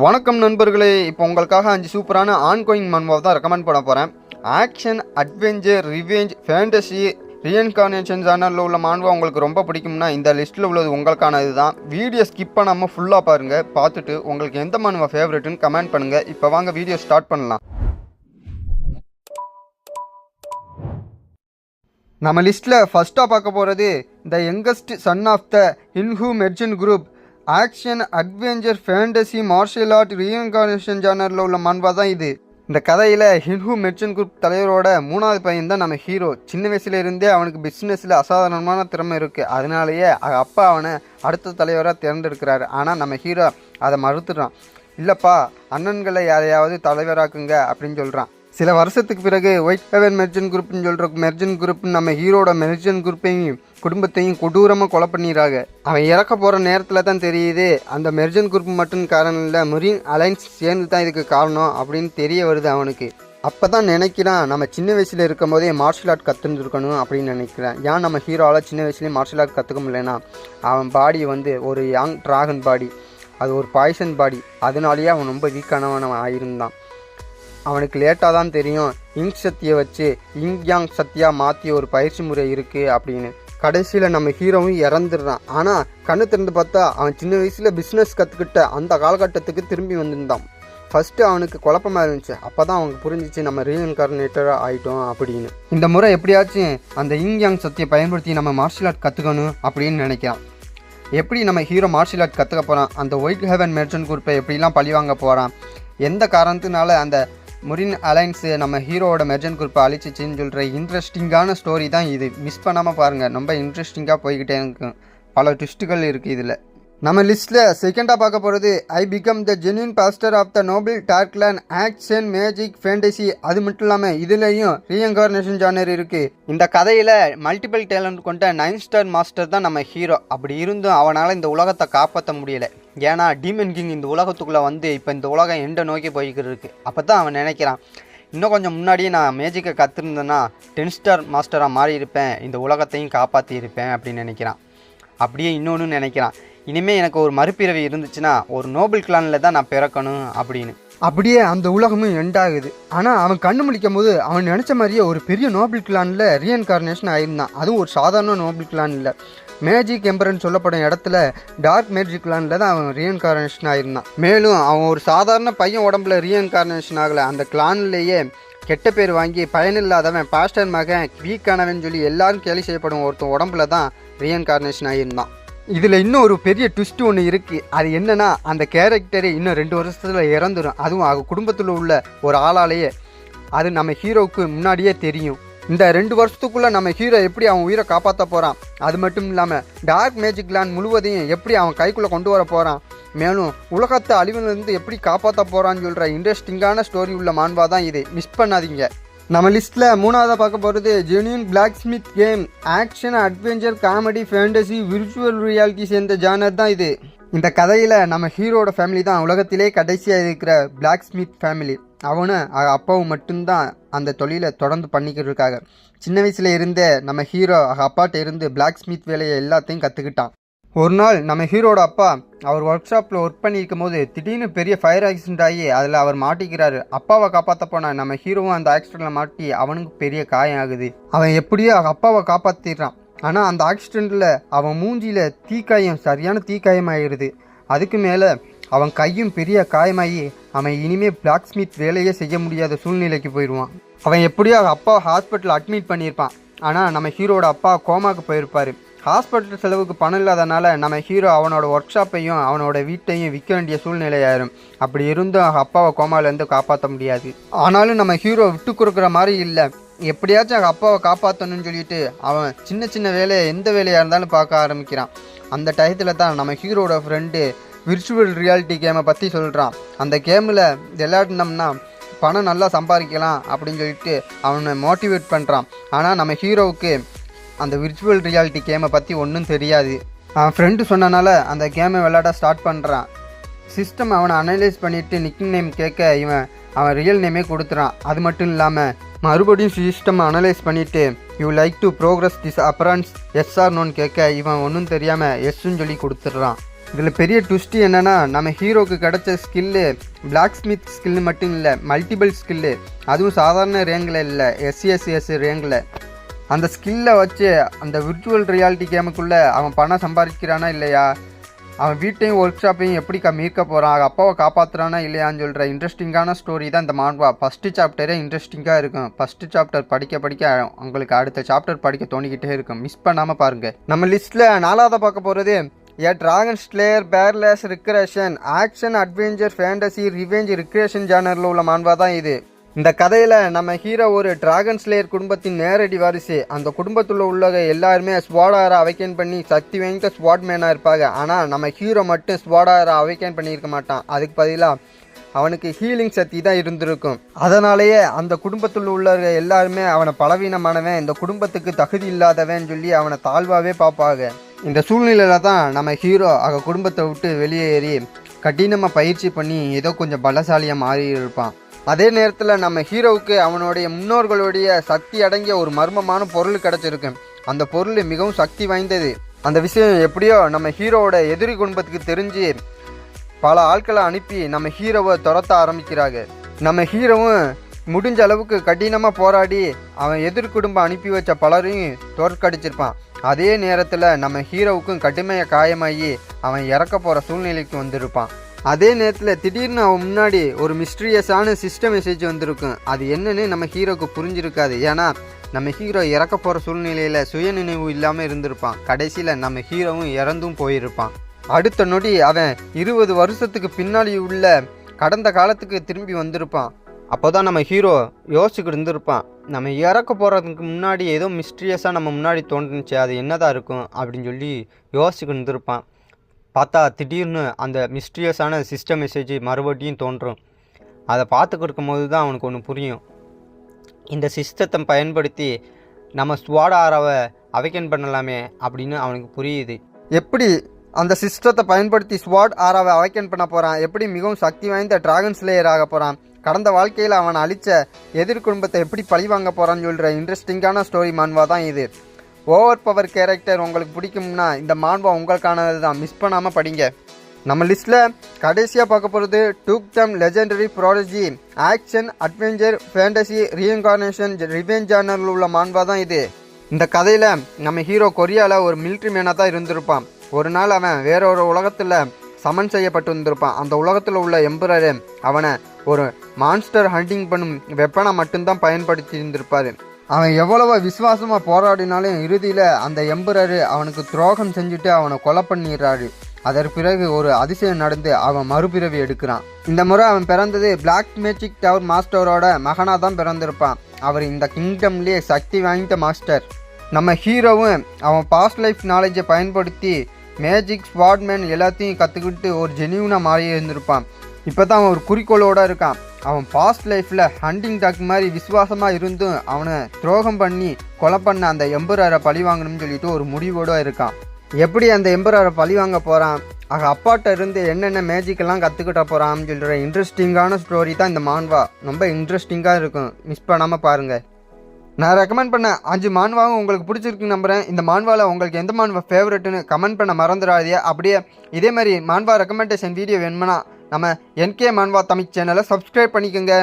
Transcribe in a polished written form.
வணக்கம் நண்பர்களே, இப்போ உங்களுக்காக 5 சூப்பரான ஆன்கோயிங் மன்வாவை தான் ரெக்கமெண்ட் பண்ண போகிறேன். Action, adventure, revenge, fantasy, reincarnation ஜானரில் உள்ள மான்வா உங்களுக்கு ரொம்ப பிடிக்கும்னா இந்த லிஸ்ட்டில் உள்ளது உங்களுக்கான இதுதான். வீடியோ ஸ்கிப் பண்ணாமல் ஃபுல்லாக பாருங்கள். பார்த்துட்டு உங்களுக்கு எந்த மான்வா ஃபேவரெட்டுன்னு கமெண்ட் பண்ணுங்கள். இப்போ வாங்க வீடியோ ஸ்டார்ட் பண்ணலாம். நம்ம லிஸ்ட்டில் ஃபஸ்ட்டாக பார்க்க போகிறது the youngest son of the இன்ஹூ merchant group. Action, adventure, fantasy, martial art, reincarnation ஜானரில் உள்ள மன்வா தான் இது. இந்த கதையில் ஹின்ஹூ மெர்ச்சன்ட் குரூப் தலைவரோட 3வது பையன் தான் நம்ம ஹீரோ. சின்ன வயசுலேருந்தே அவனுக்கு பிஸ்னஸில் அசாதாரணமான திறமை இருக்குது. அதனாலேயே அப்பா அவனை அடுத்த தலைவராக தேர்ந்தெடுக்கிறாரு. ஆனால் நம்ம ஹீரோ அதை மறுத்துடுறான். இல்லைப்பா, அண்ணன்களை யாரையாவது தலைவராக்குங்க அப்படின்னு சொல்கிறான். சில வருஷத்துக்கு பிறகு ஒயிட் ஹெவன் மெர்ஜன் குரூப்னு சொல்கிற மெர்ஜன் குரூப் நம்ம ஹீரோட மெர்ஜன் குரூப்பையும் குடும்பத்தையும் கொடூரமாக கொலை பண்ணிடுறாங்க. அவன் இறக்க போகிற நேரத்தில் தான் தெரியுது அந்த மெர்ஜன் குரூப் மட்டும் காரணம் இல்லை, மெரின் அலைன்ஸ் சேர்ந்து தான் இதுக்கு காரணம் அப்படின்னு தெரிய வருது அவனுக்கு. அப்போ தான் நினைக்கிறான், நம்ம சின்ன வயசில் இருக்கும் போதே மார்ஷியல் ஆர்ட் கற்றுருக்கணும் அப்படின்னு நினைக்கிறேன். ஏன் நம்ம ஹீரோவால் சின்ன வயசுலேயே மார்ஷியல் ஆர்ட் கற்றுக்க முடியலன்னா, அவன் பாடி ஒரு யங் ட்ராகன் பாடி, அது ஒரு பாய்சன் பாடி. அதனாலேயே அவன் ரொம்ப வீக்கானவன் ஆகியிருந்தான். அவனுக்கு லேட்டாக தான் தெரியும் இங்க் சக்தியை வச்சு இங் யாங் சக்தியாக மாற்றிய ஒரு பயிற்சி முறை இருக்குது அப்படின்னு. கடைசியில் நம்ம ஹீரோவும் இறந்துடுறான். ஆனால் கண்ணு திறந்து பார்த்தா அவன் சின்ன வயசில் பிஸ்னஸ் கற்றுக்கிட்ட அந்த காலகட்டத்துக்கு திரும்பி வந்திருந்தான். ஃபஸ்ட்டு அவனுக்கு குழப்பமாக இருந்துச்சு. அப்போ தான் அவனுக்கு புரிஞ்சிச்சு நம்ம ரீஇன்கார்னேட்டராக ஆகிட்டோம் அப்படின்னு. இந்த முறை எப்படியாச்சும் அந்த இங் யாங் சக்தியை பயன்படுத்தி நம்ம மார்ஷியல் ஆர்ட் கற்றுக்கணும் அப்படின்னு நினைக்கிறான். எப்படி நம்ம ஹீரோ மார்ஷியல் ஆர்ட் கற்றுக்க போகிறான், அந்த ஒயிட் ஹெவன் மெர்ச்சன்ட் குரூப்பை எப்படிலாம் பழிவாங்க போகிறான், எந்த காரணத்தினால அந்த மெரின் அலைன்ஸு நம்ம ஹீரோவோட மெர்ஜன் குரூப்பை அழிச்சிச்சின்னு சொல்கிற இன்ட்ரெஸ்டிங்கான ஸ்டோரி தான் இது. மிஸ் பண்ணாமல் பாருங்கள், ரொம்ப இன்ட்ரெஸ்டிங்காக போய்கிட்டே இருக்கும். பல ட்விஸ்ட்டுகள் இருக்குது இதில். நம்ம லிஸ்ட்டில் செகண்டாக பார்க்க போகிறது I become the genuine pastor of the noble darkland. Action, magic, fantasy, அது மட்டும் இல்லாமல் இதுலேயும் ரீஇன்கார்னேஷன் ஜானர் இருக்குது. இந்த கதையில் மல்டிபிள் டேலண்ட் கொண்ட 9 ஸ்டார் மாஸ்டர் தான் நம்ம ஹீரோ. அப்படி இருந்தும் அவனால் இந்த உலகத்தை காப்பாற்ற முடியலை. ஏன்னா டீமன் கிங் இந்த உலகத்துக்குள்ளே இப்போ இந்த உலகம் எண்டை நோக்கி போய்கிட்டு இருக்கு. அப்போ தான் அவன் நினைக்கிறான், இன்னும் கொஞ்சம் முன்னாடியே நான் மேஜிக்கை கற்றுருந்தேன்னா 10 ஸ்டார் மாஸ்டராக மாறி இருப்பேன், இந்த உலகத்தையும் காப்பாற்றி இருப்பேன் அப்படின்னு நினைக்கிறான். அப்படியே இன்னொன்று நினைக்கிறான், இனிமேல் எனக்கு ஒரு மறுபிறவி இருந்துச்சுன்னா ஒரு நோபல் கிளானில் தான் நான் பிறக்கணும் அப்படின்னு. அப்படியே அந்த உலகமும் எண்டாகுது. ஆனால் அவன் கண்ணு முழிக்கும் போது அவன் நினச்ச மாதிரியே ஒரு பெரிய நோபல் கிளானில் ரீஇன்கார்னேஷன் ஆயிருந்தான். அதுவும் ஒரு சாதாரண நோபல் கிளான் இல்லை, மேஜிக் எம்பரன் சொல்லப்படும் இடத்துல டார்க் மேஜிக் கிளானில் தான் அவன் ரீஇன்கார்னேஷன் ஆயிருந்தான். மேலும் அவன் ஒரு சாதாரண பையன் உடம்புல ரீஇன்கார்னேஷன் ஆகலை, அந்த கிளான்லேயே கெட்ட பேர் வாங்கி பயனில்லாதவன், பாஸ்டர் மகன், வீக்கானவன் சொல்லி எல்லாரும் கேலி செய்யப்படும் ஒருத்தன் உடம்புல தான் ரீஇன்கார்னேஷன் ஆகியிருந்தான். இதில் இன்னும் ஒரு பெரிய ட்விஸ்ட் ஒன்று இருக்குது. அது என்னென்னா, அந்த கேரக்டரே இன்னும் 2 வருஷத்தில் இறந்துடும். அதுவும் அவங்க குடும்பத்தில் உள்ள ஒரு ஆளாலேயே. அது நம்ம ஹீரோவுக்கு முன்னாடியே தெரியும். இந்த 2 வருஷத்துக்குள்ளே நம்ம ஹீரோ எப்படி அவன் உயிரை காப்பாற்ற போகிறான், அது மட்டும் இல்லாமல் டார்க் மேஜிக் கிளான் முழுவதையும் எப்படி அவன் கைக்குள்ளே கொண்டு வர போகிறான், மேலும் உலகத்தை அழிவிலிருந்து எப்படி காப்பாற்ற போகிறான்னு சொல்கிற இன்ட்ரெஸ்டிங்கான ஸ்டோரி உள்ள மான்வா தான் இது. மிஸ் பண்ணாதீங்க. நம்ம லிஸ்ட்டில் 3ஆவதாக பார்க்க போகிறது genuine black smith game. Action, adventure, comedy, fantasy, virtual reality சேர்ந்த ஜானர் தான் இது. இந்த கதையில் நம்ம ஹீரோட ஃபேமிலி தான் உலகத்திலே கடைசியாக இருக்கிற பிளாக் ஸ்மித் ஃபேமிலி. அவனும் அப்பாவும் மட்டும்தான் அந்த தொழிலை தொடர்ந்து பண்ணிக்கிட்டு இருக்காங்க. சின்ன வயசுல இருந்தே நம்ம ஹீரோ அப்பாட்ட இருந்து பிளாக் ஸ்மித் வேலையை எல்லாத்தையும் கற்றுக்கிட்டான். ஒரு நாள் நம்ம ஹீரோட அப்பா அவர் ஒர்க் ஷாப்பில் ஒர்க் பண்ணியிருக்கும் போது திடீர்னு பெரிய ஃபயர் ஆக்சிடென்ட் ஆகி அதில் அவர் மாட்டிக்கிறாரு. அப்பாவை காப்பாற்ற போனால் நம்ம ஹீரோவும் அந்த ஆக்சிடெண்ட்டில் மாட்டி அவனுக்கு பெரிய காயம் ஆகுது. அவன் எப்படியோ அப்பாவை காப்பாற்றிடுறான். ஆனால் அந்த ஆக்சிடெண்ட்டில் அவன் மூஞ்சியில் தீக்காயம், சரியான தீக்காயம் ஆகிடுது. அதுக்கு மேலே அவன் கையும் பெரிய காயமாகி அவன் இனிமேல் பிளாக் ஸ்மித் வேலையே செய்ய முடியாத சூழ்நிலைக்கு போயிடுவான். அவன் எப்படியோ அப்பா ஹாஸ்பிட்டல் அட்மிட் பண்ணியிருப்பான். ஆனால் நம்ம ஹீரோட அப்பா கோமாக்கு போயிருப்பார். ஹாஸ்பிட்டல் செலவுக்கு பணம் இல்லாதனால நம்ம ஹீரோ அவனோட ஒர்க் ஷாப்பையும் அவனோட வீட்டையும் விற்க வேண்டிய சூழ்நிலையாயிரும். அப்படி இருந்தும் அப்பாவை கோமாலேருந்து காப்பாற்ற முடியாது. ஆனாலும் நம்ம ஹீரோ விட்டு கொடுக்குற மாதிரி இல்லை. எப்படியாச்சும் அப்பாவை காப்பாற்றணும்னு சொல்லிட்டு அவன் சின்ன சின்ன வேலையை, எந்த வேலையாக இருந்தாலும் பார்க்க ஆரம்பிக்கிறான். அந்த டயத்தில் தான் நம்ம ஹீரோட ஃப்ரெண்டு விர்ச்சுவல் ரியாலிட்டி கேமை பற்றி சொல்கிறான். அந்த கேமில் விளையாடினோம்னா பணம் நல்லா சம்பாதிக்கலாம் அப்படின்னு சொல்லிட்டு அவனை மோட்டிவேட் பண்ணுறான். ஆனால் நம்ம ஹீரோவுக்கு அந்த விர்ச்சுவல் ரியாலிட்டி கேமை பற்றி ஒன்றும் தெரியாது. அவன் ஃப்ரெண்டு சொன்னனால அந்த கேமை விளையாட ஸ்டார்ட் பண்ணுறான். சிஸ்டம் அவனை அனலைஸ் பண்ணிவிட்டு நிக்கிங் நேம் கேட்க அவன் ரியல் நேமே கொடுத்துறான். அது மட்டும் இல்லாமல் மறுபடியும் சிஸ்டம் அனலைஸ் பண்ணிவிட்டு you like to progress this appearance yes or நோன்னு கேட்க இவன் ஒன்றும் தெரியாமல் எஸ்ன்னு சொல்லி கொடுத்துட்றான். இதில் பெரிய ட்விஸ்ட் என்னென்னா நம்ம ஹீரோக்கு கிடைச்ச ஸ்கில்லு பிளாக் ஸ்மித் ஸ்கில்லு மட்டும் இல்லை, மல்டிபிள் ஸ்கில்லு, அதுவும் சாதாரண ரேங்கில் இல்லை, எஸ்சிஎஸ்எஸ் ரேங்கில். அந்த ஸ்கில்லை வச்சு அந்த விர்ச்சுவல் ரியாலிட்டி கேமுக்குள்ளே அவன் பணம் சம்பாதிக்கிறானா இல்லையா, அவன் வீட்டையும் ஒர்க் ஷாப்பையும் எப்படி மீட்க போகிறான், அப்பாவை காப்பாற்றுறானா இல்லையான்னு சொல்கிற இன்ட்ரெஸ்டிங்கான ஸ்டோரி தான் இந்த மான்வா. ஃபஸ்ட்டு சாப்டரே இன்ட்ரெஸ்டிங்காக இருக்கும். ஃபஸ்ட்டு சாப்டர் படிக்க படிக்க உங்களுக்கு அடுத்த சாப்டர் படிக்க தோணிக்கிட்டே இருக்கும். மிஸ் பண்ணாமல் பாருங்கள். நம்ம லிஸ்ட்டில் 4ஆவதாக பார்க்க போகிறது a dragon slayer peerless regression action adventure fantasy revenge regression ஜானரில் உள்ள மான்வா தான் இது. இந்த கதையில் நம்ம ஹீரோ ஒரு டிராகன் ஸ்லேயர் குடும்பத்தின் நேரடி வாரிசு. அந்த குடும்பத்தில் உள்ள எல்லாருமே ஸ்வாடாரை அவைக்கன் பண்ணி சக்தி வாய்ந்த ஸ்வாட் மேனாக இருப்பாங்க. ஆனால் நம்ம ஹீரோ மட்டும் ஸ்வாடாரை அவைக்கன் பண்ணியிருக்க மாட்டான். அதுக்கு பதிலாக அவனுக்கு ஹீலிங் சக்தி தான் இருந்திருக்கும். அதனாலேயே அந்த குடும்பத்தில் உள்ள எல்லாருமே அவனை பலவீனமானவன், இந்த குடும்பத்துக்கு தகுதி இல்லாதவன் சொல்லி அவனை தாழ்வாகவே பார்ப்பாங்க. இந்த சூழ்நிலையில் தான் நம்ம ஹீரோ குடும்பத்தை விட்டு வெளியேறி கடினமாக பயிற்சி பண்ணி ஏதோ கொஞ்சம் பலசாலியாக மாறி இருப்பான். அதே நேரத்தில் நம்ம ஹீரோவுக்கு அவனுடைய முன்னோர்களுடைய சக்தி அடங்கிய ஒரு மர்மமான பொருள் கிடச்சிருக்கு. அந்த பொருள் மிகவும் சக்தி வாய்ந்தது. அந்த விஷயம் எப்படியோ நம்ம ஹீரோவோட எதிரி குடும்பத்துக்கு தெரிஞ்சு பல ஆட்களை அனுப்பி நம்ம ஹீரோவை துரத்த ஆரம்பிக்கிறாங்க. நம்ம ஹீரோவும் முடிஞ்ச அளவுக்கு கடினமாக போராடி அவன் எதிர் குடும்பம் அனுப்பி வச்ச பலரையும் தோற்கடிச்சிருப்பான். அதே நேரத்தில் நம்ம ஹீரோவுக்கும் கடுமையாக காயமாகி அவன் இறக்க போகிற சூழ்நிலைக்கு வந்திருப்பான். அதே நேரத்தில் திடீர்னு அவன் முன்னாடி ஒரு மிஸ்டீரியஸான சிஸ்டம் மெசேஜ் வந்திருக்கும். அது என்னன்னு நம்ம ஹீரோவுக்கு புரிஞ்சிருக்காது. ஏன்னா நம்ம ஹீரோ இறக்க போகிற சூழ்நிலையில் சுயநினைவு இல்லாமல் இருந்திருப்பான். கடைசியில் நம்ம ஹீரோவும் இறந்தும் போயிருப்பான். அடுத்த நொடி அவன் 20 வருஷத்துக்கு பின்னாடி உள்ள கடந்த காலத்துக்கு திரும்பி வந்திருப்பான். அப்போ தான் நம்ம ஹீரோ யோசிச்சுக்கிட்டு இருந்திருப்பான், நம்ம இறக்க போகிறதுக்கு முன்னாடி ஏதோ மிஸ்டீரியஸாக நம்ம முன்னாடி தோன்றுச்சு, அது என்னதான் இருக்கும் அப்படின்னு சொல்லி யோசிச்சுக்கிட்டு இருந்திருப்பான். பார்த்தா திடீர்னு அந்த மிஸ்டீரியஸான சிஸ்டம் மெசேஜ் மறுபடியும் தோன்றும். அதை பார்த்துக்கிட்டு இருக்கும்போது தான் அவனுக்கு ஒன்று புரியும். இந்த சிஸ்டத்தை பயன்படுத்தி நம்ம ஸ்வாடாராவை அவைக்கன் பண்ணலாமே அப்படின்னு அவனுக்கு புரியுது. எப்படி அந்த சிஸ்டத்தை பயன்படுத்தி ஸ்வாட் ஆராவை அவைக்கன் பண்ண போகிறான், எப்படி மிகவும் சக்தி வாய்ந்த டிராகன் ஸ்லேயர் ஆக போகிறான், கடந்த வாழ்க்கையில் அவன் அழித்த எதிர் குடும்பத்தை எப்படி பழிவாங்க போகிறான்னு சொல்கிற இன்ட்ரெஸ்டிங்கான ஸ்டோரி மான்வா தான் இது. ஓவர் பவர் கேரக்டர் உங்களுக்கு பிடிக்கும்னா இந்த மான்வா உங்களுக்கானது தான். மிஸ் பண்ணாமல் படிங்க. நம்ம லிஸ்ட்டில் கடைசியாக பார்க்க போகிறது dukedom legendary prodigy action adventure fantasy reincarnation revenge ஜானரில் உள்ள மான்வா தான் இது. இந்த கதையில் நம்ம ஹீரோ கொரியாவில் ஒரு மிலிட்ரி மேனாக தான் இருந்திருப்பான். ஒரு நாள் அவன் வேற ஒரு உலகத்தில் சமன் செய்யப்பட்டு வந்திருப்பான். அந்த உலகத்தில் உள்ள எம்பரரு அவனை ஒரு மான்ஸ்டர் ஹண்டிங் பண்ணும் வெப்பனை மட்டும்தான் பயன்படுத்தி இருந்திருப்பார். அவன் எவ்வளவோ விசுவாசமாக போராடினாலும் இறுதியில் அந்த எம்பரரு அவனுக்கு துரோகம் செஞ்சுட்டு அவனை கொலை பண்ணிடுறாரு. அதற்கு பிறகு ஒரு அதிசயம் நடந்து அவன் மறுபிறவி எடுக்கிறான். இந்த முறை அவன் பிறந்தது பிளாக் மேஜிக் டவர் மாஸ்டரோட மகனாக தான் பிறந்திருப்பான். அவர் இந்த கிங்டம்லேயே சக்தி வாய்ந்த மாஸ்டர். நம்ம ஹீரோவும் அவன் பாஸ்ட் லைஃப் நாலேஜை பயன்படுத்தி மேஜிக் ஸ்வாட்மேன் எல்லாத்தையும் கற்றுக்கிட்டு ஒரு ஜெனியூனாக மாறி இருந்திருப்பான். இப்போ தான் அவன் ஒரு குறிக்கோளோடு இருக்கான். அவன் பாஸ்ட் லைஃப்பில் ஹண்டிங் டாக் மாதிரி விசுவாசமாக இருந்தும் அவனை துரோகம் பண்ணி கொலை பண்ண அந்த எம்பரரை பழி வாங்கணும்னு சொல்லிட்டு ஒரு முடிவோடு இருக்கான். எப்படி அந்த எம்பரரை பழி வாங்க போகிறான், அப்பாட்ட இருந்து என்னென்ன மேஜிக்கெல்லாம் கற்றுக்கிட்ட போகிறான்னு சொல்கிற இன்ட்ரெஸ்டிங்கான ஸ்டோரி தான் இந்த மான்வா. ரொம்ப இன்ட்ரெஸ்டிங்காக இருக்கும். மிஸ் பண்ணாமல் பாருங்கள். நான் ரெக்கமெண்ட் பண்ண 5 மான்வாவும் உங்களுக்கு பிடிச்சிருக்குன்னு நம்புகிறேன். இந்த மான்வாவில் உங்களுக்கு எந்த மான்வா ஃபேவரெட்டுன்னு கமெண்ட் பண்ண மறந்துடாதீங்க. அப்படியே இதே மாதிரி மான்வா ரெக்கமெண்டேஷன் வீடியோ வேணும்னா நம்ம NK மான்வா தமிழ் சேனலை சப்ஸ்கிரைப் பண்ணிக்கோங்க.